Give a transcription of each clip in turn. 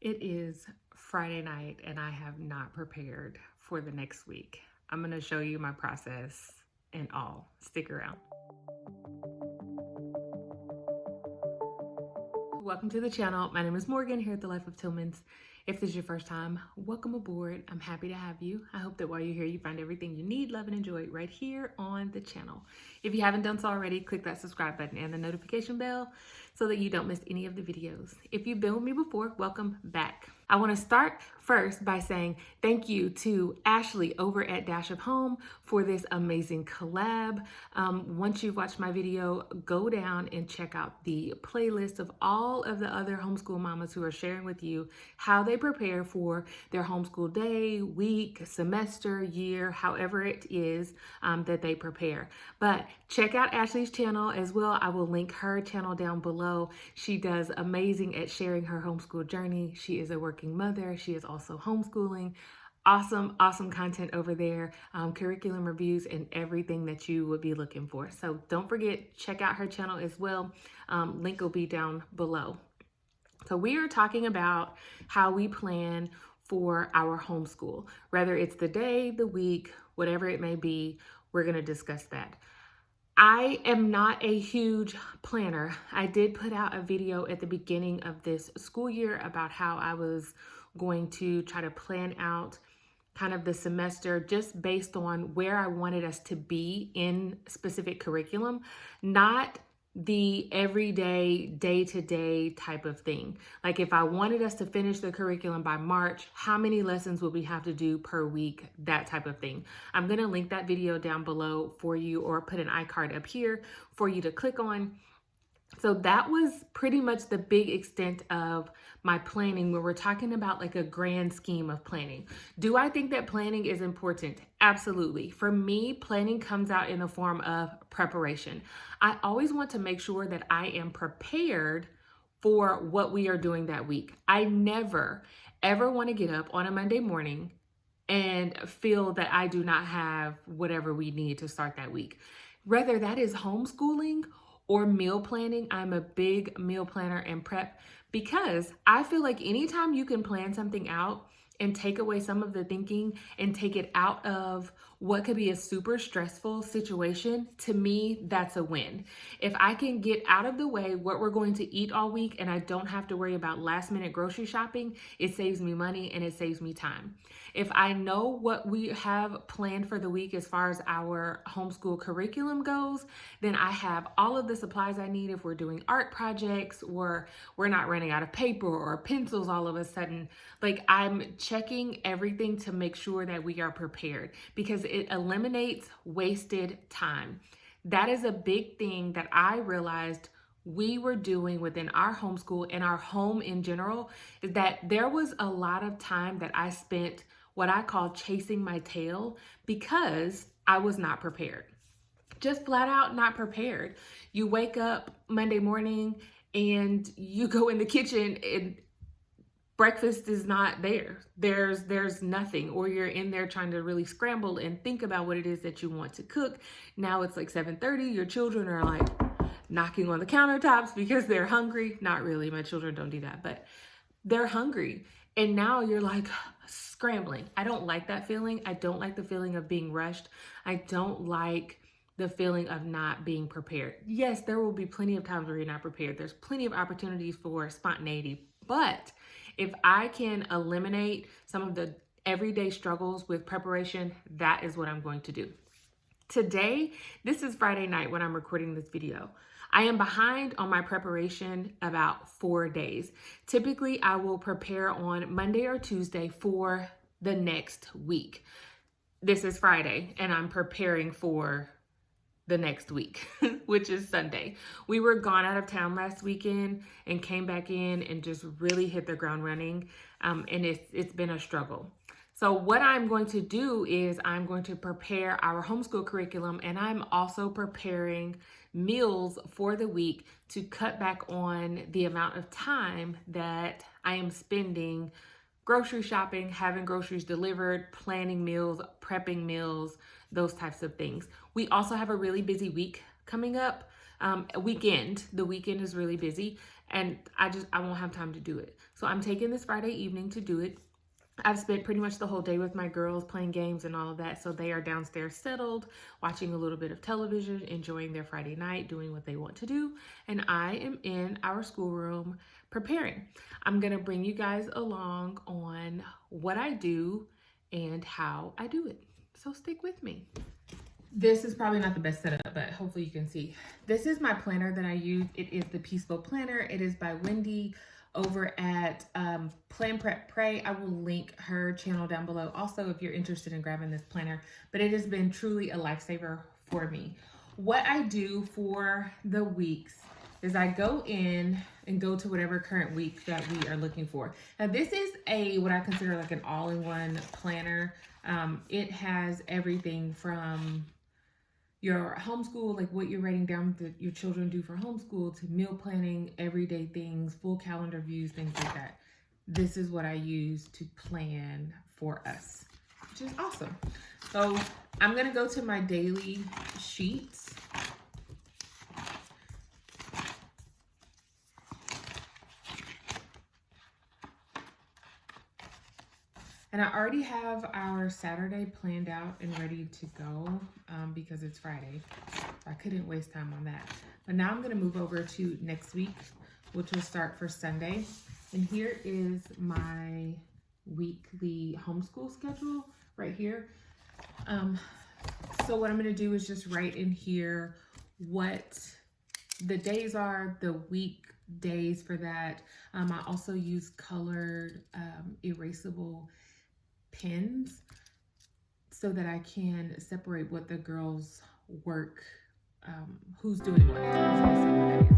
It is Friday night and I have not prepared for the next week. I'm going to show you my process and all. Stick around. Welcome to the channel. My name is Morgan here at the Life of Tillmans. If this is your first time, welcome aboard. I'm happy to have you. I hope that while you're here, you find everything you need, love, and enjoy right here on the channel. If you haven't done so already, click that subscribe button and the notification bell so that you don't miss any of the videos. If you've been with me before, welcome back. I want to start first by saying thank you to Ashley over at Dash of Home for this amazing collab. Once you've watched my video, go down and check out the playlist of all of the other homeschool mamas who are sharing with you how they prepare for their homeschool day, week, semester, year, however it is that they prepare. But check out Ashley's channel as well. I will link her channel down below. She does amazing at sharing her homeschool journey. She is a working mother. She is also homeschooling. Awesome content over there, curriculum reviews and everything that you would be looking for. So don't forget, check out her channel as well. Link will be down below. So we are talking about how we plan for our homeschool, whether it's the day, the week, whatever it may be, we're going to discuss that. I am not a huge planner. I did put out a video at the beginning of this school year about how I was going to try to plan out kind of the semester just based on where I wanted us to be in specific curriculum, not the everyday, day-to-day type of thing. Like if I wanted us to finish the curriculum by March, how many lessons would we have to do per week? That type of thing. I'm going to link that video down below for you or put an iCard up here for you to click on. So that was pretty much the big extent of my planning where we're talking about like a grand scheme of planning. Do I think that planning is important? Absolutely. For me, planning comes out in the form of preparation. I always want to make sure that I am prepared for what we are doing that week. I never, ever want to get up on a Monday morning and feel that I do not have whatever we need to start that week. Whether that is homeschooling or meal planning. I'm a big meal planner and prep because I feel like anytime you can plan something out and take away some of the thinking and take it out of what could be a super stressful situation, to me, that's a win. If I can get out of the way what we're going to eat all week and I don't have to worry about last minute grocery shopping, it saves me money and it saves me time. If I know what we have planned for the week as far as our homeschool curriculum goes, then I have all of the supplies I need if we're doing art projects or we're not running out of paper or pencils all of a sudden. Like I'm checking everything to make sure that we are prepared because it eliminates wasted time. That is a big thing that I realized we were doing within our homeschool and our home in general, is that there was a lot of time that I spent what I call chasing my tail because I was not prepared. Just flat out not prepared. You wake up Monday morning and you go in the kitchen and breakfast is not there. There's nothing, or you're in there trying to really scramble and think about what it is that you want to cook. Now it's like 7:30. Your children are like knocking on the countertops because they're hungry. Not really, my children don't do that, but they're hungry. And now you're like scrambling. I don't like that feeling. I don't like the feeling of being rushed. I don't like the feeling of not being prepared. Yes, there will be plenty of times where you're not prepared. There's plenty of opportunities for spontaneity, but if I can eliminate some of the everyday struggles with preparation, that is what I'm going to do. Today, this is Friday night when I'm recording this video. I am behind on my preparation about 4 days. Typically, I will prepare on Monday or Tuesday for the next week. This is Friday, and I'm preparing for the next week, which is Sunday. We were gone out of town last weekend and came back in and just really hit the ground running. And it's been a struggle. So what I'm going to do is I'm going to prepare our homeschool curriculum, and I'm also preparing meals for the week to cut back on the amount of time that I am spending grocery shopping, having groceries delivered, planning meals, prepping meals, those types of things. We also have a really busy week coming up. A weekend. The weekend is really busy and I won't have time to do it. So I'm taking this Friday evening to do it. I've spent pretty much the whole day with my girls playing games and all of that. So they are downstairs settled, watching a little bit of television, enjoying their Friday night, doing what they want to do. And I am in our schoolroom preparing. I'm going to bring you guys along on what I do and how I do it. So stick with me. This is probably not the best setup, but hopefully you can see. This is my planner that I use. It is the Peaceful Planner. It is by Wendy over at Plan Prep Pray. I will link her channel down below also if you're interested in grabbing this planner, but it has been truly a lifesaver for me. What I do for the weeks is I go in and go to whatever current week that we are looking for. Now this is what I consider like an all-in-one planner. It has everything from your homeschool, like what you're writing down that your children do for homeschool, to meal planning, everyday things, full calendar views, things like that. This is what I use to plan for us, which is awesome. So I'm gonna go to my daily sheets. And I already have our Saturday planned out and ready to go because it's Friday. I couldn't waste time on that. But now I'm gonna move over to next week, which will start for Sunday. And here is my weekly homeschool schedule right here. So what I'm gonna do is just write in here what the days are, the week days for that. I also use colored erasable pins so that I can separate what the girls work, who's doing what. That's basically what that is.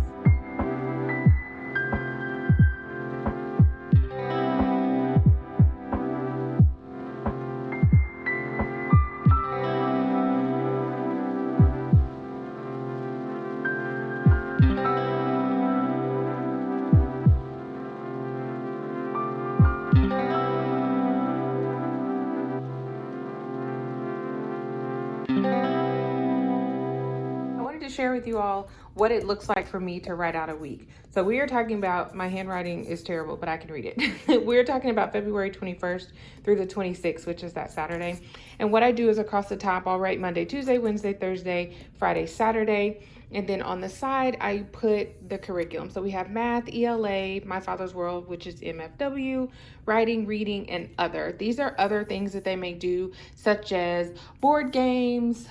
Share with you all what it looks like for me to write out a week. So we are talking about, my handwriting is terrible, but I can read it. We're talking about February 21st through the 26th, which is that Saturday. And what I do is across the top, I'll write Monday, Tuesday, Wednesday, Thursday, Friday, Saturday. And then on the side, I put the curriculum. So we have math, ELA, My Father's World, which is MFW, writing, reading, and other. These are other things that they may do, such as board games,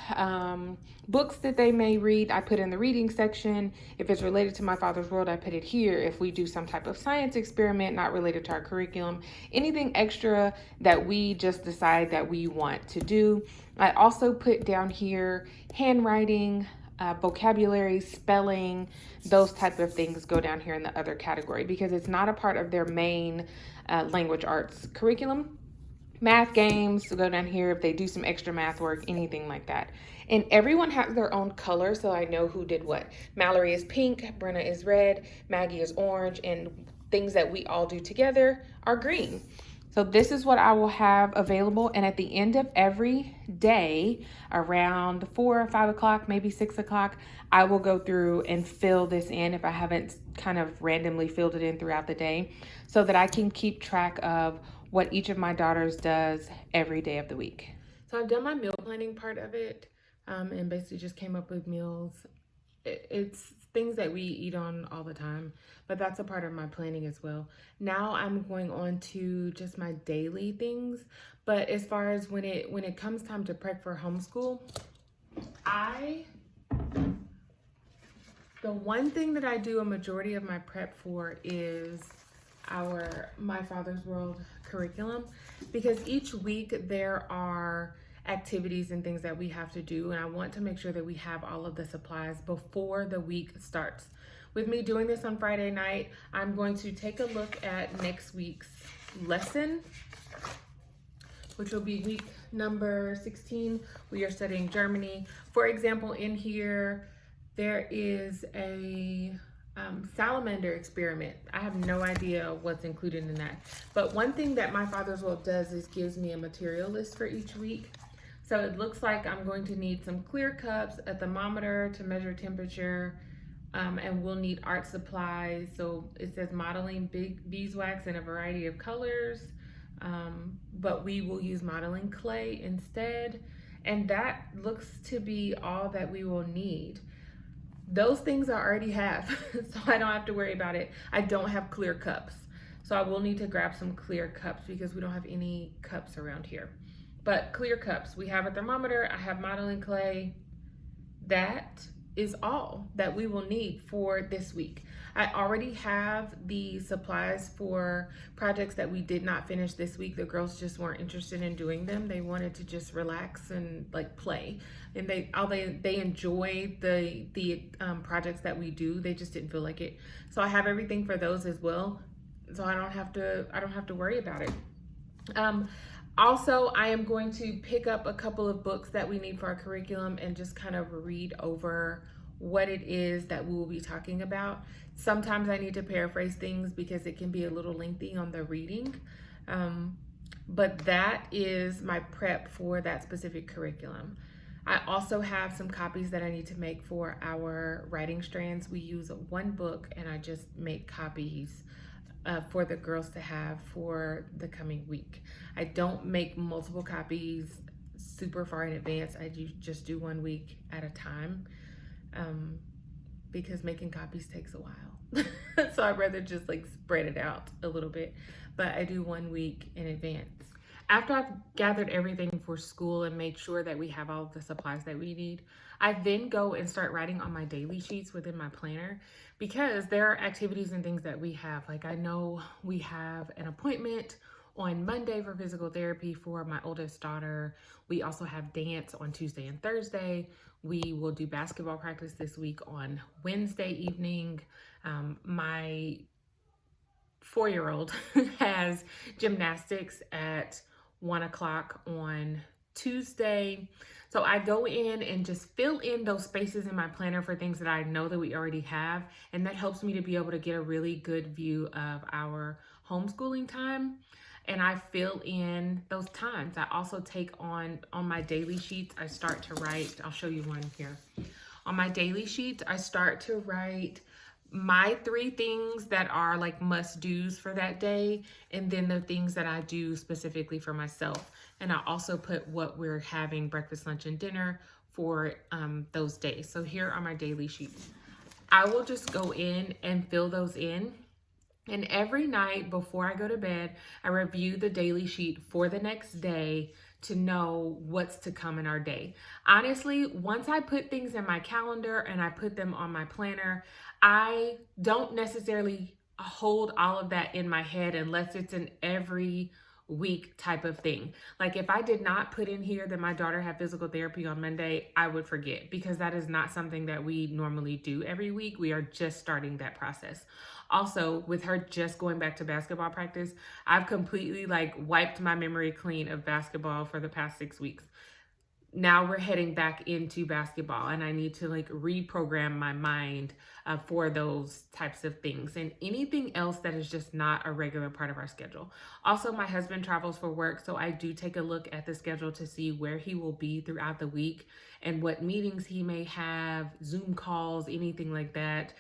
books that they may read, I put in the reading section. If it's related to My Father's World, I put it here. If we do some type of science experiment not related to our curriculum, anything extra that we just decide that we want to do. I also put down here handwriting, vocabulary, spelling, those type of things go down here in the other category because it's not a part of their main language arts curriculum. Math games go down here if they do some extra math work, anything like that. And everyone has their own color, so I know who did what. Mallory is pink, Brenna is red, Maggie is orange, and things that we all do together are green. So this is what I will have available. And at the end of every day, around 4 or 5 o'clock, maybe 6 o'clock, I will go through and fill this in if I haven't kind of randomly filled it in throughout the day so that I can keep track of what each of my daughters does every day of the week. So I've done my meal planning part of it and basically just came up with meals. It's things that we eat on all the time, but that's a part of my planning as well. Now I'm going on to just my daily things, but as far as when it comes time to prep for homeschool, the one thing that I do a majority of my prep for is our My Father's World curriculum, because each week there are activities and things that we have to do, and I want to make sure that we have all of the supplies before the week starts. With me doing this on Friday night, I'm going to take a look at next week's lesson, which will be week number 16. We are studying Germany. For example, in here, there is a salamander experiment. I have no idea what's included in that. But one thing that My Father's World does is gives me a material list for each week. So it looks like I'm going to need some clear cups, a thermometer to measure temperature, and we'll need art supplies. So it says modeling big beeswax in a variety of colors, but we will use modeling clay instead. And that looks to be all that we will need. Those things I already have, so I don't have to worry about it. I don't have clear cups, so I will need to grab some clear cups because we don't have any cups around here. But clear cups, we have a thermometer, I have modeling clay. That is all that we will need for this week. I already have the supplies for projects that we did not finish this week. The girls just weren't interested in doing them. They wanted to just relax and like play. And they enjoy the projects that we do. They just didn't feel like it. So I have everything for those as well. So I don't have to worry about it. Also, I am going to pick up a couple of books that we need for our curriculum and just kind of read over what it is that we will be talking about. Sometimes I need to paraphrase things because it can be a little lengthy on the reading. But that is my prep for that specific curriculum. I also have some copies that I need to make for our writing strands. We use one book and I just make copies for the girls to have for the coming week. I don't make multiple copies super far in advance. I just do 1 week at a time because making copies takes a while. So I'd rather just like spread it out a little bit, but I do 1 week in advance. After I've gathered everything for school and made sure that we have all of the supplies that we need, I then go and start writing on my daily sheets within my planner because there are activities and things that we have. Like I know we have an appointment on Monday for physical therapy for my oldest daughter. We also have dance on Tuesday and Thursday. We will do basketball practice this week on Wednesday evening. My 4-year-old has gymnastics at 1 o'clock on Tuesday. So I go in and just fill in those spaces in my planner for things that I know that we already have. And that helps me to be able to get a really good view of our homeschooling time. And I fill in those times. I also take on my daily sheets, I start to write, I'll show you one here. On my daily sheets, I start to write my 3 things that are like must-dos for that day, and then the things that I do specifically for myself. And I also put what we're having breakfast, lunch, and dinner for those days. So here are my daily sheets. I will just go in and fill those in. And every night before I go to bed, I review the daily sheet for the next day to know what's to come in our day. Honestly, once I put things in my calendar and I put them on my planner, I don't necessarily hold all of that in my head unless it's an every week type of thing. Like if I did not put in here that my daughter had physical therapy on Monday, I would forget because that is not something that we normally do every week. We are just starting that process. Also, with her just going back to basketball practice, I've completely like wiped my memory clean of basketball for the past 6 weeks. Now we're heading back into basketball and I need to like reprogram my mind for those types of things and anything else that is just not a regular part of our schedule. Also, my husband travels for work, so I do take a look at the schedule to see where he will be throughout the week and what meetings he may have, Zoom calls, anything like that,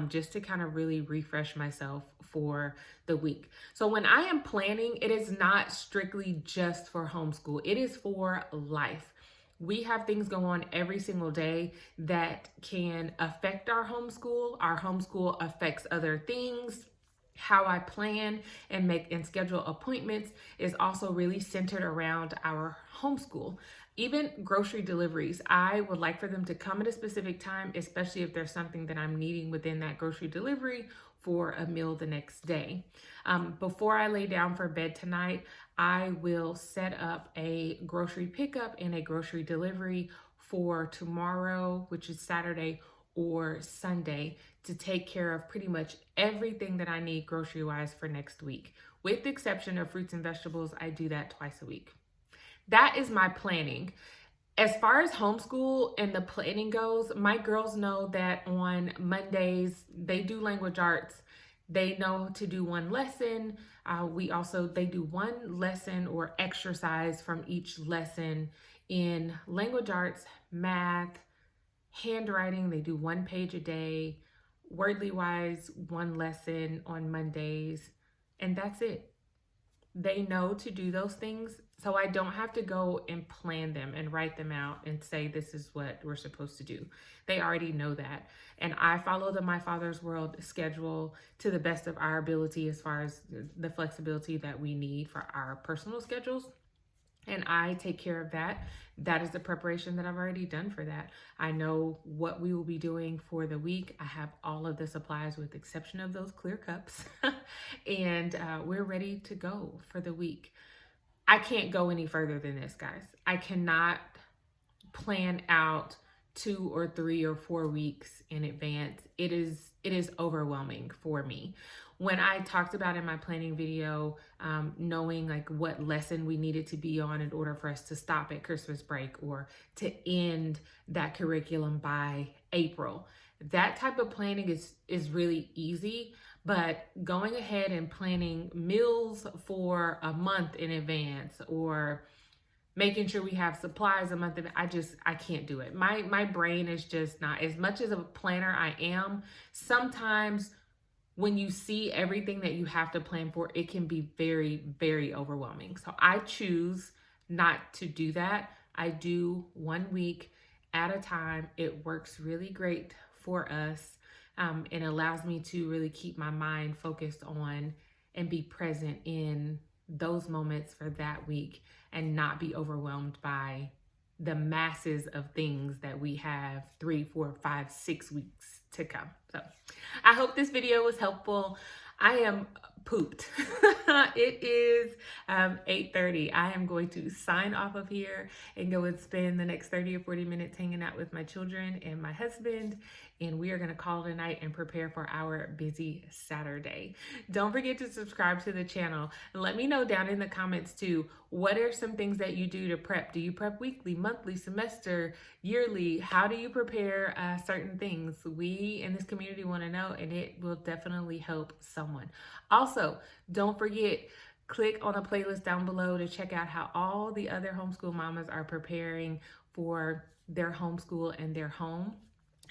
just to kind of really refresh myself for the week. So when I am planning, it is not strictly just for homeschool. It is for life. We have things go on every single day that can affect our homeschool. Our homeschool affects other things. How I plan and make and schedule appointments is also really centered around our homeschool. Even grocery deliveries, I would like for them to come at a specific time, especially if there's something that I'm needing within that grocery delivery for a meal the next day. Before I lay down for bed tonight, I will set up a grocery pickup and a grocery delivery for tomorrow, which is Saturday or Sunday, to take care of pretty much everything that I need grocery-wise for next week. With the exception of fruits and vegetables, I do that twice a week. That is my planning. As far as homeschool and the planning goes, my girls know that on Mondays, they do language arts. They know to do one lesson. They do one lesson or exercise from each lesson in language arts, math, handwriting. They do 1 page a day. Wordly wise, one lesson on Mondays, and that's it. They know to do those things, so I don't have to go and plan them and write them out and say this is what we're supposed to do. They already know that. And I follow the My Father's World schedule to the best of our ability as far as the flexibility that we need for our personal schedules. And I take care of that. That is the preparation that I've already done for that. I know what we will be doing for the week. I have all of the supplies with the exception of those clear cups. And we're ready to go for the week. I can't go any further than this, guys. I cannot plan out 2 or 3 or 4 weeks in advance. It is overwhelming for me. When I talked about in my planning video, knowing like what lesson we needed to be on in order for us to stop at Christmas break or to end that curriculum by April, that type of planning is really easy. But going ahead and planning meals for a month in advance or making sure we have supplies a month in, I can't do it. My brain is just not, as much as a planner I am, sometimes when you see everything that you have to plan for, it can be very, very overwhelming. So I choose not to do that. I do 1 week at a time. It works really great for us. It allows me to really keep my mind focused on and be present in those moments for that week and not be overwhelmed by the masses of things that we have 3, 4, 5, 6 weeks to come. So I hope this video was helpful. I am pooped. It is 8:30. I am going to sign off of here and go and spend the next 30 or 40 minutes hanging out with my children and my husband. And we are going to call it a night and prepare for our busy Saturday. Don't forget to subscribe to the channel. Let me know down in the comments too, what are some things that you do to prep? Do you prep weekly, monthly, semester, yearly? How do you prepare certain things? We in this community want to know, and it will definitely help someone. Also, don't forget, click on the playlist down below to check out how all the other homeschool mamas are preparing for their homeschool and their home.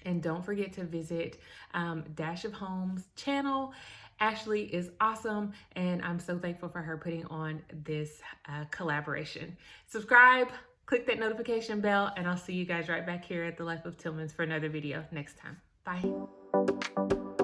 And don't forget to visit Dash of Home's channel. Ashley is awesome, and I'm so thankful for her putting on this collaboration. Subscribe, click that notification bell, and I'll see you guys right back here at The Life of Tillmans for another video next time. Bye.